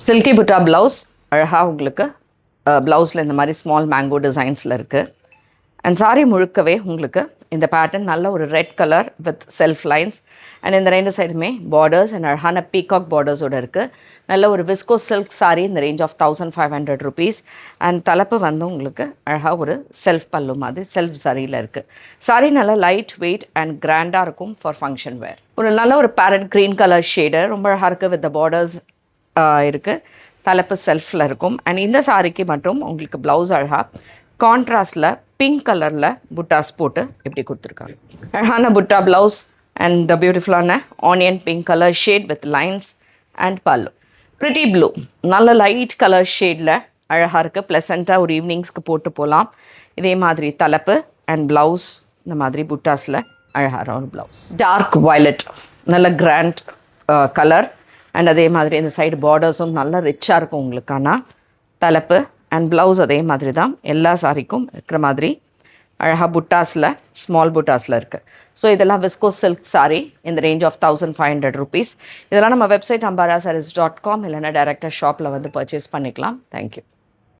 Silky புட்டா blouse அழகாக உங்களுக்கு ப்ளவுஸில் இந்த மாதிரி ஸ்மால் மேங்கோ டிசைன்ஸில் இருக்குது. அண்ட் சாரி முழுக்கவே உங்களுக்கு இந்த பேட்டர்ன் நல்ல ஒரு red colour with self lines and இந்த ரெண்டு சைடுமே பார்டர்ஸ் அண்ட் அழகான பீகாக் பார்டர்ஸோடு இருக்குது. நல்ல ஒரு விஸ்கோ சில்க் சாரீ இந்த ரேஞ்ச் ஆஃப் 1500 rupees. அண்ட் தலைப்பு வந்து உங்களுக்கு அழகாக ஒரு செல்ஃப் பல்லு மாதிரி செல்ஃப் சாரியில் இருக்குது. சாரீ நல்லா லைட் வெயிட் அண்ட் கிராண்டாக இருக்கும் ஃபார் ஃபங்க்ஷன் வேர். ஒரு நல்ல ஒரு பேரட் க்ரீன் கலர் ஷேடு ரொம்ப அழகாக இருக்குது வித் த பார்டர்ஸ் இருக்குது. தலைப்பு செல்ஃபில் இருக்கும். அண்ட் இந்த சாரிக்கு மட்டும் உங்களுக்கு ப்ளவுஸ் அழகாக கான்ட்ராஸ்டில் பிங்க் கலரில் புட்டாஸ் போட்டு இப்படி கொடுத்துருக்காங்க. அழகான புட்டா ப்ளவுஸ் அண்ட் பியூட்டிஃபுல்லான onion pink colour shade with lines and பல்லு. ப்ரிட்டி ப்ளூ நல்ல லைட் கலர் ஷேடில் அழகாக இருக்குது. ப்ளசண்ட்டாக ஒரு ஈவினிங்ஸ்க்கு போட்டு போகலாம். இதே மாதிரி தலைப்பு அண்ட் ப்ளவுஸ் இந்த மாதிரி புட்டாஸில் அழகான ஒரு ப்ளவுஸ். டார்க் வயலட் நல்ல கிராண்ட் கலர் அண்ட் அதே மாதிரி இந்த சைடு பார்டர்ஸும் நல்லா ரிச்சாக இருக்கும் உங்களுக்கான தலைப்பு அண்ட் ப்ளவுஸ் அதே மாதிரி தான் எல்லா சாரிக்கும் இருக்கிற மாதிரி அழகாக புட்டாஸில் ஸ்மால் புட்டாஸில் இருக்குது. ஸோ இதெல்லாம் விஸ்கோ சில்க் சாரீ இந்த ரேஞ்ச் ஆஃப் 1500 rupees. இதெல்லாம் நம்ம வெப்சைட் ambarasarees.com இல்லைன்னா டேரெக்டாக ஷாப்பில் வந்து பர்ச்சேஸ் பண்ணிக்கலாம். தேங்க்யூ.